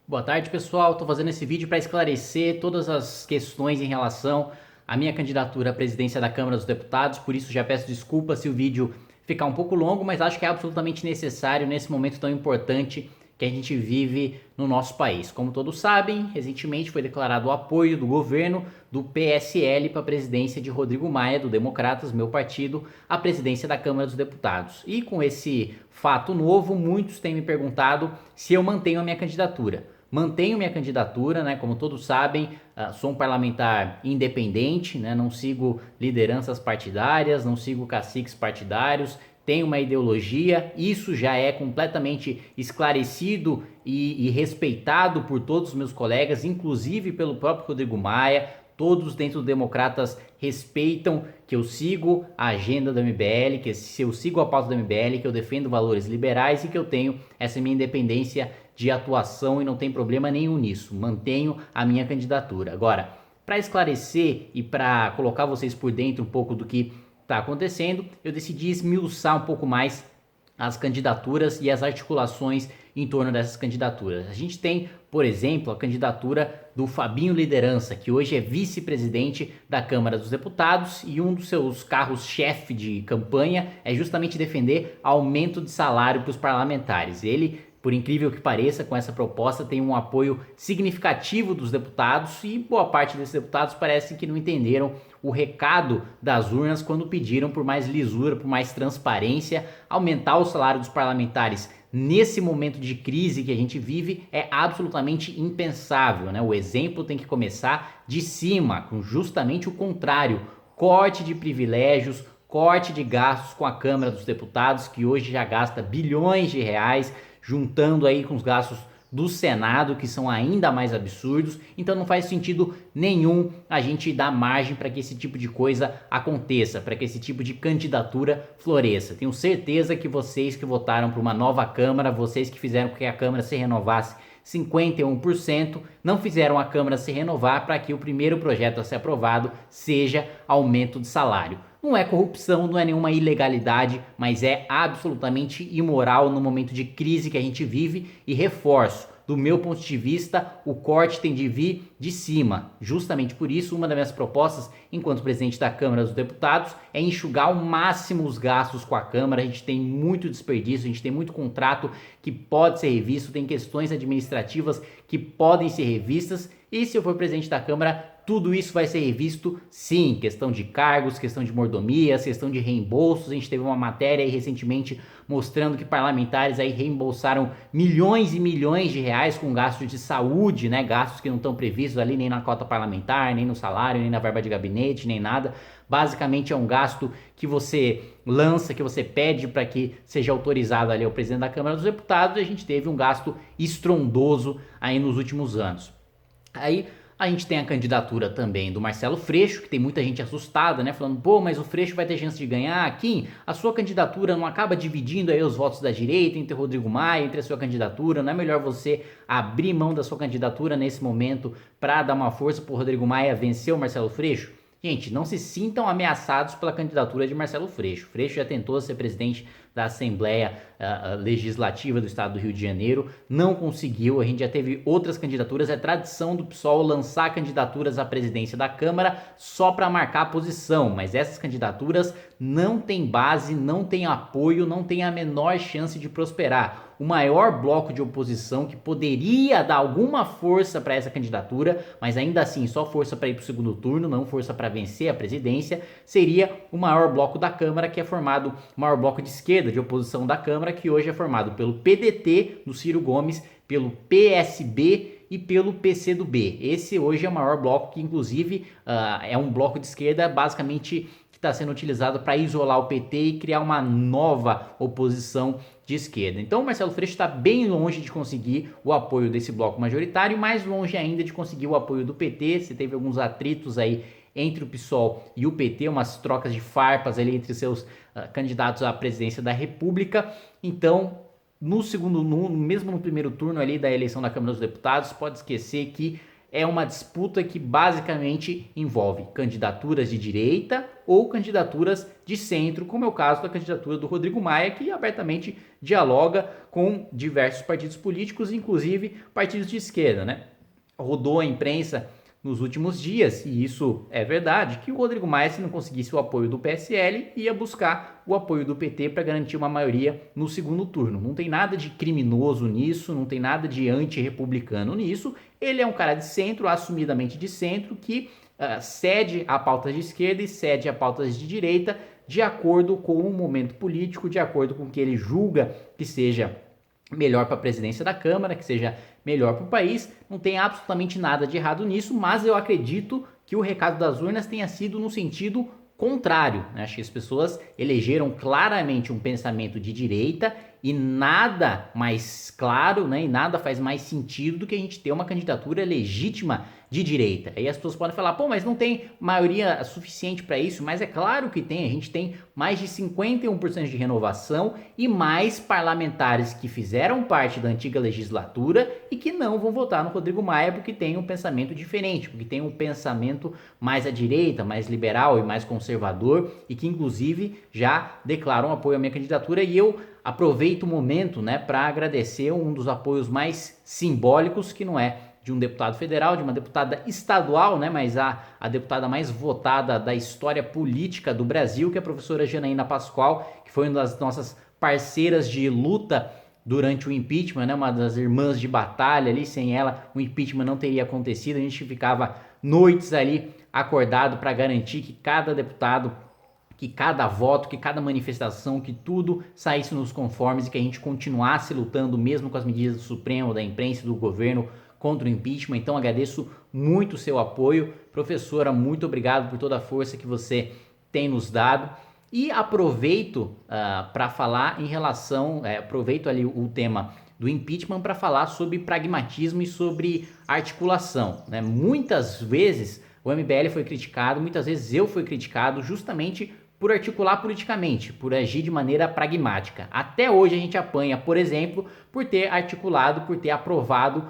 Boa tarde, pessoal. Estou fazendo esse vídeo para esclarecer todas as questões em relação à minha candidatura à presidência da Câmara dos Deputados. Por isso, já peço desculpas se o vídeo ficar um pouco longo, mas acho que é absolutamente necessário nesse momento tão importante que a gente vive no nosso país. Como todos sabem, recentemente foi declarado o apoio do governo do PSL para a presidência de Rodrigo Maia, do Democratas, meu partido, à presidência da Câmara dos Deputados. E com esse fato novo, muitos têm me perguntado se eu mantenho a minha candidatura. Mantenho minha candidatura, né? Como todos sabem, sou um parlamentar independente, né? Não sigo lideranças partidárias, não sigo caciques partidários, tenho uma ideologia, isso já é completamente esclarecido e respeitado por todos os meus colegas, inclusive pelo próprio Rodrigo Maia. Todos dentro do Democratas respeitam que eu sigo a agenda do MBL, que se eu sigo a pauta do MBL, que eu defendo valores liberais e que eu tenho essa minha independência de atuação e não tem problema nenhum nisso. Mantenho a minha candidatura. Agora, para esclarecer e para colocar vocês por dentro um pouco do que está acontecendo, eu decidi esmiuçar um pouco mais as candidaturas e as articulações em torno dessas candidaturas. A gente tem, por exemplo, a candidatura do Fabinho Liderança, que hoje é vice-presidente da Câmara dos Deputados e um dos seus carros-chefe de campanha é justamente defender aumento de salário para os parlamentares. Ele, por incrível que pareça, com essa proposta tem um apoio significativo dos deputados e boa parte desses deputados parece que não entenderam o recado das urnas quando pediram por mais lisura, por mais transparência. Aumentar o salário dos parlamentares nesse momento de crise que a gente vive é absolutamente impensável, né? O exemplo tem que começar de cima, com justamente o contrário: corte de privilégios, corte de gastos com a Câmara dos Deputados, que hoje já gasta bilhões de reais, juntando aí com os gastos do Senado, que são ainda mais absurdos. Então não faz sentido nenhum a gente dar margem para que esse tipo de coisa aconteça, para que esse tipo de candidatura floresça. Tenho certeza que vocês que votaram por uma nova Câmara, vocês que fizeram com que a Câmara se renovasse 51%, não fizeram a Câmara se renovar para que o primeiro projeto a ser aprovado seja aumento de salário. Não é corrupção, não é nenhuma ilegalidade, mas é absolutamente imoral no momento de crise que a gente vive. E reforço, do meu ponto de vista, o corte tem de vir de cima. Justamente por isso, uma das minhas propostas, enquanto presidente da Câmara dos Deputados, é enxugar ao máximo os gastos com a Câmara. A gente tem muito desperdício, a gente tem muito contrato que pode ser revisto, tem questões administrativas que podem ser revistas. E se eu for presidente da Câmara, tudo isso vai ser revisto, sim, questão de cargos, questão de mordomias, questão de reembolsos. A gente teve uma matéria aí recentemente mostrando que parlamentares aí reembolsaram milhões e milhões de reais com gastos de saúde, né? Gastos que não estão previstos ali nem na cota parlamentar, nem no salário, nem na verba de gabinete, nem nada. Basicamente é um gasto que você lança, que você pede para que seja autorizado ali ao presidente da Câmara dos Deputados, e a gente teve um gasto estrondoso aí nos últimos anos. Aí a gente tem a candidatura também do Marcelo Freixo, que tem muita gente assustada, né? Falando, pô, mas o Freixo vai ter chance de ganhar. Kim, a sua candidatura não acaba dividindo aí os votos da direita entre Rodrigo Maia, entre a sua candidatura? Não é melhor você abrir mão da sua candidatura nesse momento para dar uma força pro Rodrigo Maia vencer o Marcelo Freixo? Gente, não se sintam ameaçados pela candidatura de Marcelo Freixo. Freixo já tentou ser presidente da Assembleia Legislativa do Estado do Rio de Janeiro, não conseguiu. A gente já teve outras candidaturas. É tradição do PSOL lançar candidaturas à presidência da Câmara só para marcar a posição, mas essas candidaturas não têm base, não têm apoio, não têm a menor chance de prosperar. O maior bloco de oposição que poderia dar alguma força para essa candidatura, mas ainda assim só força para ir para o segundo turno, não força para vencer a presidência, seria o maior bloco da Câmara, que é formado, o maior bloco de esquerda de oposição da Câmara, que hoje é formado pelo PDT do Ciro Gomes, pelo PSB e pelo PCdoB. Esse hoje é o maior bloco, que inclusive é um bloco de esquerda basicamente que está sendo utilizado para isolar o PT e criar uma nova oposição de esquerda. Então o Marcelo Freixo está bem longe de conseguir o apoio desse bloco majoritário, e mais longe ainda de conseguir o apoio do PT. Você teve alguns atritos aí entre o PSOL e o PT, umas trocas de farpas ali entre seus candidatos à presidência da República. Então, mesmo no primeiro turno ali da eleição da Câmara dos Deputados, pode esquecer que é uma disputa que basicamente envolve candidaturas de direita ou candidaturas de centro, como é o caso da candidatura do Rodrigo Maia, que abertamente dialoga com diversos partidos políticos, inclusive partidos de esquerda, né? Rodou a imprensa nos últimos dias, e isso é verdade, que o Rodrigo Maia, se não conseguisse o apoio do PSL, ia buscar o apoio do PT para garantir uma maioria no segundo turno. Não tem nada de criminoso nisso, não tem nada de anti-republicano nisso. Ele é um cara de centro, assumidamente de centro, que cede a pautas de esquerda e cede a pautas de direita de acordo com o momento político, de acordo com o que ele julga que seja melhor para a presidência da Câmara, que seja melhor para o país. Não tem absolutamente nada de errado nisso, mas eu acredito que o recado das urnas tenha sido no sentido contrário, né? Acho que as pessoas elegeram claramente um pensamento de direita e nada mais claro, né, e nada faz mais sentido do que a gente ter uma candidatura legítima de direita. Aí as pessoas podem falar, pô, mas não tem maioria suficiente para isso, mas é claro que tem. A gente tem mais de 51% de renovação e mais parlamentares que fizeram parte da antiga legislatura e que não vão votar no Rodrigo Maia porque tem um pensamento diferente, porque tem um pensamento mais à direita, mais liberal e mais conservador e que inclusive já declaram apoio à minha candidatura. E eu aproveito o momento, né, para agradecer um dos apoios mais simbólicos, que não é de um deputado federal, de uma deputada estadual, né, mas a deputada mais votada da história política do Brasil, que é a professora Janaína Pascoal, que foi uma das nossas parceiras de luta durante o impeachment, né, uma das irmãs de batalha ali. Sem ela o impeachment não teria acontecido. A gente ficava noites ali acordado para garantir que cada deputado, que cada voto, que cada manifestação, que tudo saísse nos conformes e que a gente continuasse lutando mesmo com as medidas do Supremo, da imprensa e do governo contra o impeachment. Então agradeço muito o seu apoio. Professora, muito obrigado por toda a força que você tem nos dado. E aproveito para falar em relação, aproveito ali o tema do impeachment para falar sobre pragmatismo e sobre articulação, né? Muitas vezes o MBL foi criticado, muitas vezes eu fui criticado justamente por articular politicamente, por agir de maneira pragmática. Até hoje a gente apanha, por exemplo, por ter articulado, por ter aprovado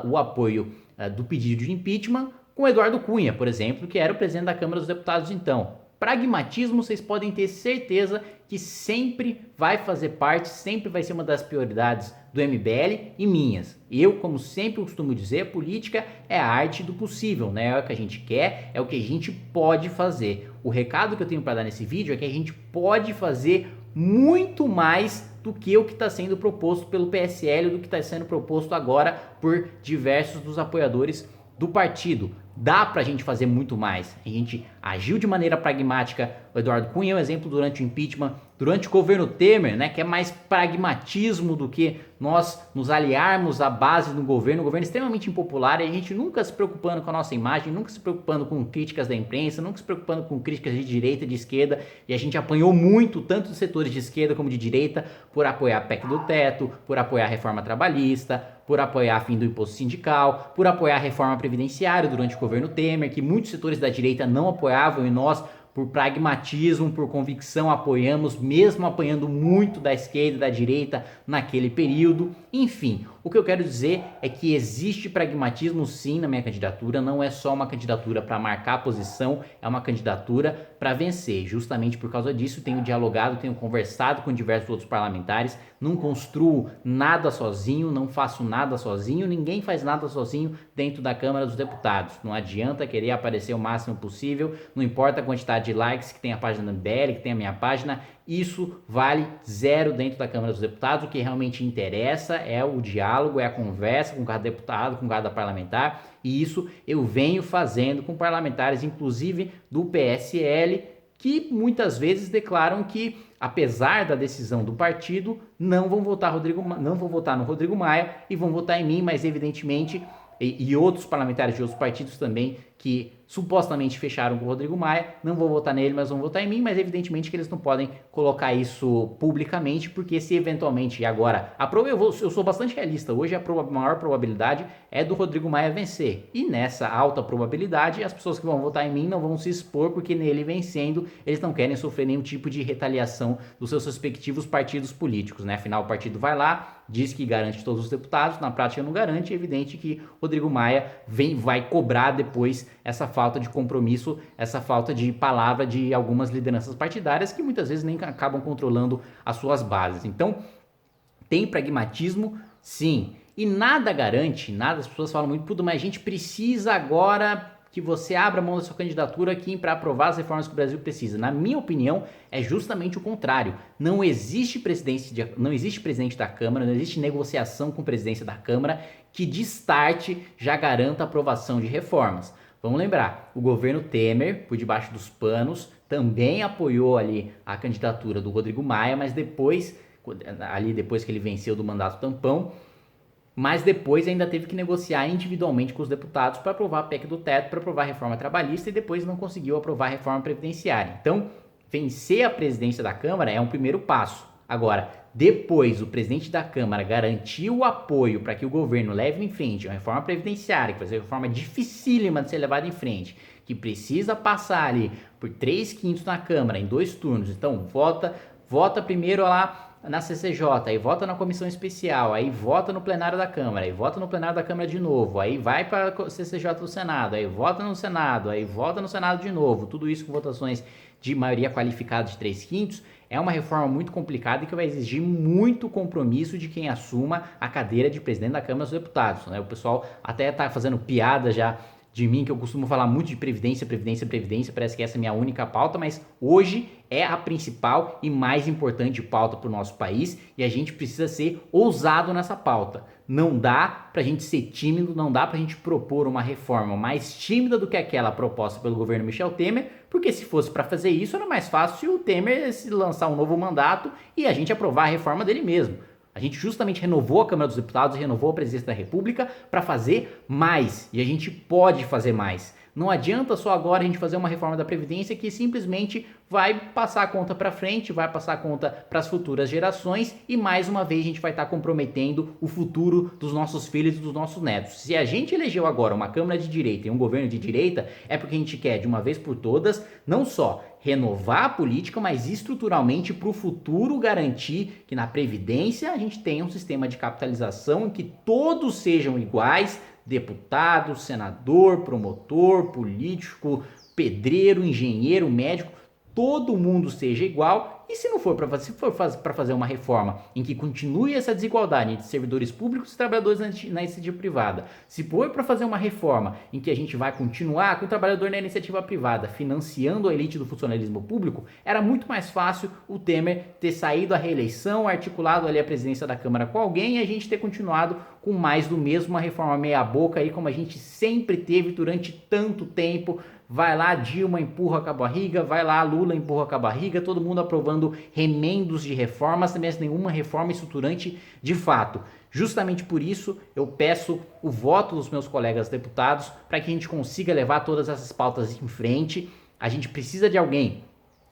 o apoio do pedido de impeachment com Eduardo Cunha, por exemplo, que era o presidente da Câmara dos Deputados então. Pragmatismo, vocês podem ter certeza que sempre vai fazer parte, sempre vai ser uma das prioridades do MBL e minhas. Eu, como sempre costumo dizer, política é a arte do possível, né? É o que a gente quer, é o que a gente pode fazer. O recado que eu tenho para dar nesse vídeo é que a gente pode fazer muito mais do que o que está sendo proposto pelo PSL, do que está sendo proposto agora por diversos dos apoiadores do partido. Dá pra gente fazer muito mais. A gente agiu de maneira pragmática. O Eduardo Cunha é um exemplo durante o impeachment, durante o governo Temer, né, que é mais pragmatismo do que nós nos aliarmos à base do governo. Um governo extremamente impopular e a gente nunca se preocupando com a nossa imagem, nunca se preocupando com críticas da imprensa, nunca se preocupando com críticas de direita e de esquerda. E a gente apanhou muito, tanto dos setores de esquerda como de direita, por apoiar a PEC do teto, por apoiar a reforma trabalhista, por apoiar a fim do imposto sindical, por apoiar a reforma previdenciária durante o governo Temer, que muitos setores da direita não apoiavam e nós, por pragmatismo, por convicção, apoiamos, mesmo apanhando muito da esquerda e da direita naquele período. Enfim, o que eu quero dizer é que existe pragmatismo sim na minha candidatura, não é só uma candidatura para marcar posição, é uma candidatura para vencer. Justamente por causa disso, tenho dialogado, tenho conversado com diversos outros parlamentares, não construo nada sozinho, não faço nada sozinho, ninguém faz nada sozinho dentro da Câmara dos Deputados. Não adianta querer aparecer o máximo possível, não importa a quantidade de likes que tem a página da MBL, que tem a minha página, isso vale zero dentro da Câmara dos Deputados. O que realmente interessa é o diálogo, é a conversa com cada deputado, com cada parlamentar, e isso eu venho fazendo com parlamentares, inclusive do PSL, que muitas vezes declaram que, apesar da decisão do partido, não vão votar no Rodrigo Maia e vão votar em mim, mas evidentemente, e outros parlamentares de outros partidos também que supostamente fecharam com o Rodrigo Maia, não vou votar nele, mas vão votar em mim, mas evidentemente que eles não podem colocar isso publicamente, porque se eventualmente, e agora, eu sou bastante realista, hoje a maior probabilidade é do Rodrigo Maia vencer, e nessa alta probabilidade, as pessoas que vão votar em mim não vão se expor, porque nele vencendo, eles não querem sofrer nenhum tipo de retaliação dos seus respectivos partidos políticos, né? Afinal, o partido vai lá, diz que garante todos os deputados, na prática não garante, é evidente que Rodrigo Maia vai cobrar depois essa falta de compromisso, essa falta de palavra de algumas lideranças partidárias que muitas vezes nem acabam controlando as suas bases. Então, tem pragmatismo, sim, e nada garante, nada, as pessoas falam muito, mas a gente precisa agora que você abra mão da sua candidatura aqui para aprovar as reformas que o Brasil precisa. Na minha opinião, é justamente o contrário. Não existe presidente da Câmara, não existe negociação com a presidência da Câmara que de start já garanta a aprovação de reformas. Vamos lembrar, o governo Temer, por debaixo dos panos, também apoiou ali a candidatura do Rodrigo Maia, mas depois que ele venceu do mandato tampão, mas depois ainda teve que negociar individualmente com os deputados para aprovar a PEC do teto, para aprovar a reforma trabalhista e depois não conseguiu aprovar a reforma previdenciária. Então, vencer a presidência da Câmara é um primeiro passo. Agora, depois o presidente da Câmara garantir o apoio para que o governo leve em frente uma reforma previdenciária, que vai ser uma reforma dificílima de ser levada em frente, que precisa passar ali por 3/5 na Câmara em 2 turnos. Então, vota primeiro lá na CCJ, aí vota na comissão especial, aí vota no plenário da Câmara, aí vota no plenário da Câmara de novo, aí vai para a CCJ do Senado, aí vota no Senado, aí vota no Senado de novo, tudo isso com votações de maioria qualificada de 3/5, é uma reforma muito complicada e que vai exigir muito compromisso de quem assuma a cadeira de presidente da Câmara dos Deputados, né? O pessoal até está fazendo piada já de mim, que eu costumo falar muito de previdência, parece que essa é a minha única pauta, mas hoje é a principal e mais importante pauta para o nosso país e a gente precisa ser ousado nessa pauta. Não dá para a gente ser tímido, não dá para a gente propor uma reforma mais tímida do que aquela proposta pelo governo Michel Temer, porque se fosse para fazer isso era mais fácil o Temer se lançar um novo mandato e a gente aprovar a reforma dele mesmo. A gente justamente renovou a Câmara dos Deputados, renovou a Presidência da República para fazer mais. E a gente pode fazer mais. Não adianta só agora a gente fazer uma reforma da Previdência que simplesmente vai passar a conta para frente, vai passar a conta para as futuras gerações e mais uma vez a gente vai estar comprometendo o futuro dos nossos filhos e dos nossos netos. Se a gente elegeu agora uma Câmara de direita e um governo de direita, é porque a gente quer de uma vez por todas, não só renovar a política, mas estruturalmente para o futuro garantir que na Previdência a gente tenha um sistema de capitalização em que todos sejam iguais, deputado, senador, promotor, político, pedreiro, engenheiro, médico, todo mundo seja igual. E se não for para fazer uma reforma em que continue essa desigualdade entre servidores públicos e trabalhadores na iniciativa privada, se for para fazer uma reforma em que a gente vai continuar com o trabalhador na iniciativa privada financiando a elite do funcionalismo público, era muito mais fácil o Temer ter saído à reeleição, articulado ali a presidência da Câmara com alguém e a gente ter continuado com mais do mesmo, uma reforma meia boca aí como a gente sempre teve durante tanto tempo. Vai lá, Dilma empurra com a barriga, vai lá, Lula empurra com a barriga, todo mundo aprovando remendos de reformas, mas nenhuma reforma estruturante de fato. Justamente por isso, eu peço o voto dos meus colegas deputados para que a gente consiga levar todas essas pautas em frente. A gente precisa de alguém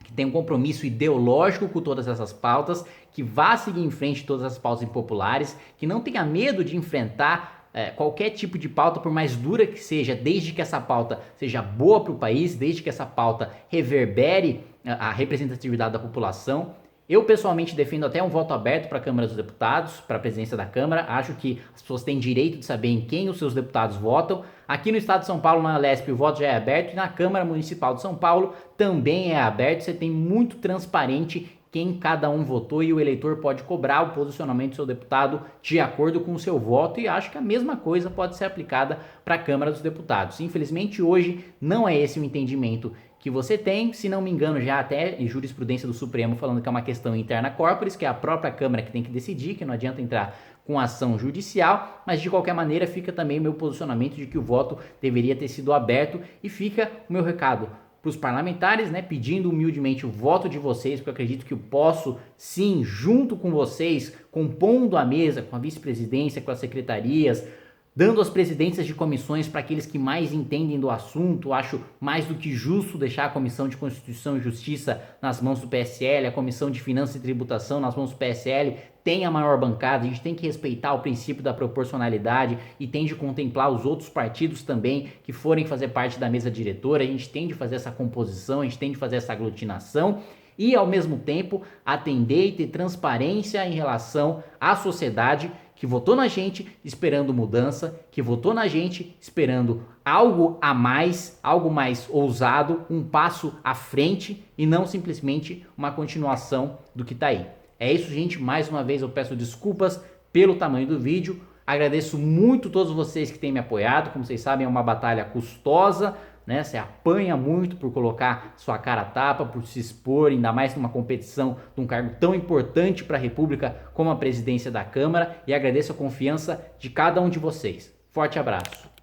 que tenha um compromisso ideológico com todas essas pautas, que vá seguir em frente todas as pautas impopulares, que não tenha medo de enfrentar qualquer tipo de pauta, por mais dura que seja, desde que essa pauta seja boa para o país, desde que essa pauta reverbere a representatividade da população. Eu pessoalmente defendo até um voto aberto para a Câmara dos Deputados, para a presidência da Câmara. Acho que as pessoas têm direito de saber em quem os seus deputados votam. Aqui no estado de São Paulo, na Lesp, o voto já é aberto e na Câmara Municipal de São Paulo também é aberto. Você tem muito transparente quem cada um votou e o eleitor pode cobrar o posicionamento do seu deputado de acordo com o seu voto, e acho que a mesma coisa pode ser aplicada para a Câmara dos Deputados. Infelizmente hoje não é esse o entendimento que você tem, se não me engano já até em jurisprudência do Supremo falando que é uma questão interna corporis, que é a própria Câmara que tem que decidir, que não adianta entrar com ação judicial, mas de qualquer maneira fica também o meu posicionamento de que o voto deveria ter sido aberto e fica o meu recado para os parlamentares, né, pedindo humildemente o voto de vocês, porque eu acredito que eu posso, sim, junto com vocês, compondo a mesa, com a vice-presidência, com as secretarias, dando as presidências de comissões para aqueles que mais entendem do assunto. Acho mais do que justo deixar a Comissão de Constituição e Justiça nas mãos do PSL, a Comissão de Finanças e Tributação nas mãos do PSL, tem a maior bancada, a gente tem que respeitar o princípio da proporcionalidade e tem de contemplar os outros partidos também que forem fazer parte da mesa diretora, a gente tem de fazer essa composição, a gente tem de fazer essa aglutinação e, ao mesmo tempo, atender e ter transparência em relação à sociedade que votou na gente esperando mudança, que votou na gente esperando algo a mais, algo mais ousado, um passo à frente e não simplesmente uma continuação do que está aí. É isso, gente. Mais uma vez eu peço desculpas pelo tamanho do vídeo. Agradeço muito todos vocês que têm me apoiado. Como vocês sabem, é uma batalha custosa, né? Você apanha muito por colocar sua cara a tapa, por se expor, ainda mais numa competição de um cargo tão importante para a República como a presidência da Câmara, e agradeço a confiança de cada um de vocês. Forte abraço.